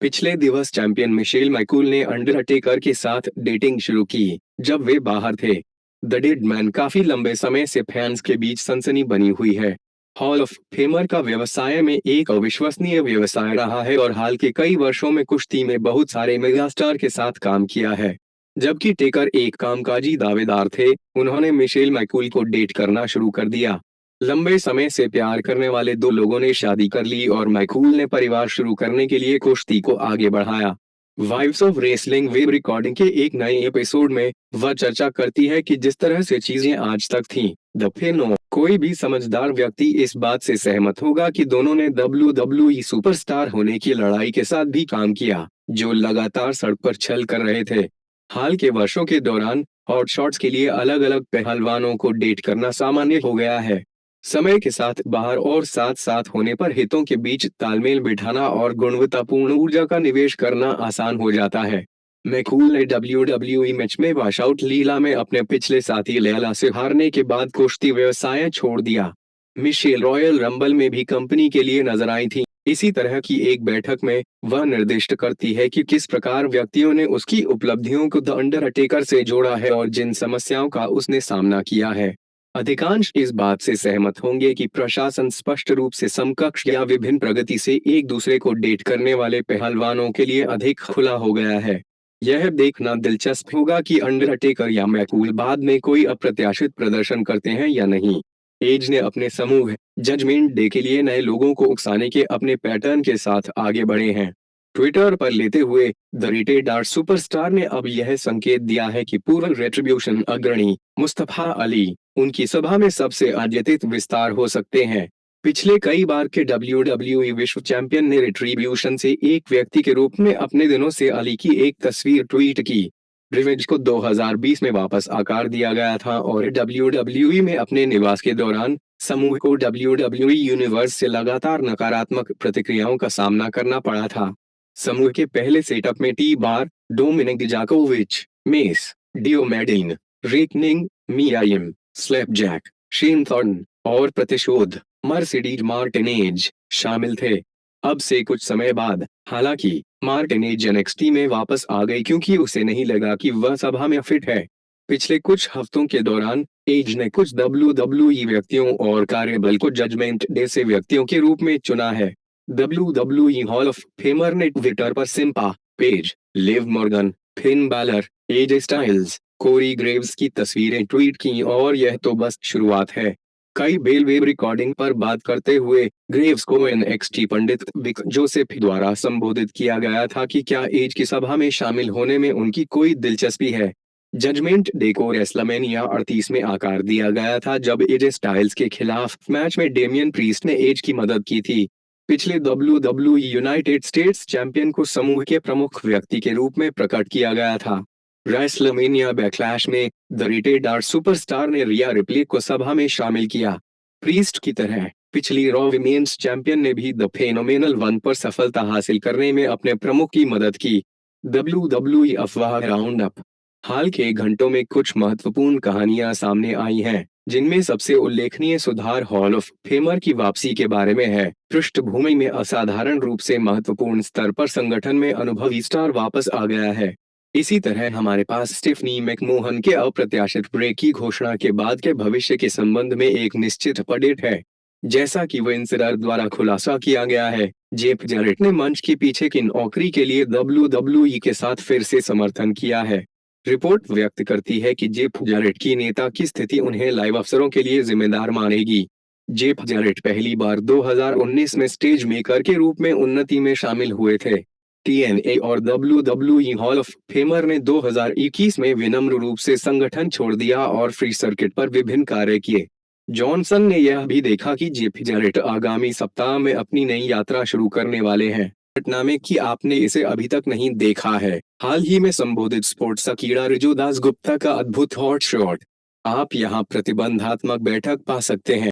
पिछले दिवस champion Michelle मैकूल ने अंडरटेकर के साथ डेटिंग शुरू की जब वे बाहर थे। द डेड मैन काफी लंबे समय से फैंस के बीच सनसनी बनी हुई है। हॉल ऑफ फेमर का व्यवसाय में एक अविश्वसनीय व्यवसाय रहा है और हाल के कई वर्षों में कुश्ती में बहुत सारे मेगास्टार के साथ काम किया है। जबकि टेकर एक कामकाजी दावेदार थे, उन्होंने मिशेल मैकूल को डेट करना शुरू कर दिया। लंबे समय से प्यार करने वाले दो लोगों ने शादी कर ली और मैकूल ने परिवार शुरू करने के लिए कुश्ती को आगे बढ़ाया। Wives of wrestling web recording के एक नए एपिसोड में वह चर्चा करती है कि जिस तरह से चीजें आज तक थीं, द फेनो कोई भी समझदार व्यक्ति इस बात से सहमत होगा कि दोनों ने WWE सुपरस्टार होने की लड़ाई के साथ भी काम किया, जो लगातार सड़क पर छल कर रहे थे। हाल के वर्षों के दौरान हॉट शॉट्स के लिए अलग अलग पहलवानों को डेट करना सामान्य हो गया है। समय के साथ बाहर और साथ साथ होने पर हितों के बीच तालमेल बिठाना और गुणवत्तापूर्ण ऊर्जा का निवेश करना आसान हो जाता है। मैकूल ने WWE मैच में वॉशआउट लीला में अपने पिछले साथी लैला से हारने के बाद कुश्ती व्यवसाय छोड़ दिया। मिशेल रॉयल रंबल में भी कंपनी के लिए नजर आई थी। इसी तरह की एक बैठक में वह निर्दिष्ट करती है कि किस प्रकार व्यक्तियों ने उसकी उपलब्धियों को द अंडरटेकर से जोड़ा है और जिन समस्याओं का उसने सामना किया है। अधिकांश इस बात से सहमत होंगे कि प्रशासन स्पष्ट रूप से समकक्ष या विभिन्न प्रगति से एक दूसरे को डेट करने वाले पहलवानों के लिए अधिक खुला हो गया है। यह देखना दिलचस्प होगा कि अंडरटेकर या मैकूल बाद में कोई अप्रत्याशित प्रदर्शन करते हैं या नहीं। एज ने अपने समूह जजमेंट डे के लिए नए लोगों को उकसाने के अपने पैटर्न के साथ आगे बढ़े हैं। ट्विटर पर लेते हुए द रेटेड आर सुपरस्टार ने अब यह संकेत दिया है कि पूर्व रेट्रिब्यूशन अग्रणी मुस्तफा अली उनकी सभा में सबसे आद्यतित विस्तार हो सकते हैं। पिछले कई बार के WWE विश्व चैंपियन ने रिट्रीब्यूशन से एक व्यक्ति के रूप में अपने दिनों से अली की एक तस्वीर ट्वीट की। रिवेंज को 2020 में वापस आकार दिया गया था और WWE में अपने निवास के दौरान समूह को WWE यूनिवर्स से लगातार नकारात्मक प्रतिक्रियाओं का सामना करना पड़ा था। समूह के पहले सेटअप में T bar, Dominik Dijakovic, Mace, डियोमेडिन, Reckoning, Mia Yim, Slapjack, Shane Thorn और प्रतिशोध, मर्सिडीज मार्टिनेज शामिल थे। अब से कुछ समय बाद, हालांकि, मार्टिनेज NXT में वापस आ गई क्योंकि उसे नहीं लगा कि वह सभा में फिट है। पिछले कुछ हफ्तों के दौरान एज ने कुछ WWE व्यक्तियों और कार्यबल को जजमेंट डे से व्यक्तियों के रूप में चुना है। WWE हॉल ऑफ फेमर ने ट्विटर पर सिम्पा, Paige, Liv Morgan, Finn Balor, AJ Styles, Corey Graves की तस्वीरें ट्वीट की और यह तो बस शुरुआत है। कई बेल वेब रिकॉर्डिंग पर बात करते हुए ग्रेव्स को NXT पंडित विक जोसेफ द्वारा संबोधित किया गया था कि क्या एज की सभा में शामिल होने में उनकी कोई दिलचस्पी है। जजमेंट डे को रेसलमेनिया 38 में आकार दिया गया था जब एजे स्टाइल्स के खिलाफ मैच में डेमियन प्रीस्ट ने एज की मदद की थी। पिछले WWE यूनाइटेड स्टेट्स चैंपियन को समूह के प्रमुख व्यक्ति के रूप में प्रकट किया गया था। रेसलमेनिया बैकलैश में द रेटेड आर सुपरस्टार ने रिया रिप्ले को सभा में शामिल किया। प्रीस्ट की तरह पिछली रॉ विमेंस चैंपियन ने भी द फेनोमेनल वन पर सफलता हासिल करने में अपने प्रमुख की मदद की। WWE अफवाह राउंड अप। हाल के घंटों में कुछ महत्वपूर्ण कहानियां सामने आई हैं, जिनमें सबसे उल्लेखनीय सुधार हॉल ऑफ फेमर की वापसी के बारे में है। पृष्ठभूमि में असाधारण रूप से महत्वपूर्ण स्तर पर संगठन में अनुभवी स्टार वापस आ गया है। इसी तरह हमारे पास स्टीफनी मैकमोहन के अप्रत्याशित ब्रेक की घोषणा के बाद के भविष्य के संबंध में एक निश्चित अपडेट है। जैसा कि विंसलर द्वारा खुलासा किया गया है, जेफ जैरेट ने मंच के पीछे की नौकरी के लिए WWE के साथ फिर से समर्थन किया है। रिपोर्ट व्यक्त करती है कि जेफ जैरेट की नेता की स्थिति उन्हें लाइव अवसरों के लिए जिम्मेदार मानेगी। जेफ जैरेट पहली बार 2019 में स्टेज मेकर के रूप में उन्नति में शामिल हुए थे। TNA और WWE हॉल ऑफ फेमर ने 2021 में विनम्र रूप से संगठन छोड़ दिया और फ्री सर्किट पर विभिन्न कार्य किए। जॉनसन ने यह भी देखा कि जेफ जैरेट आगामी सप्ताह में अपनी नई यात्रा शुरू करने वाले हैं। घटना में कि आपने इसे अभी तक नहीं देखा है, हाल ही में संबोधित स्पोर्ट्स अकीड़ा रिजु दास गुप्ता का अद्भुत हॉट शॉट। आप यहाँ प्रतिबंधात्मक बैठक पा सकते हैं।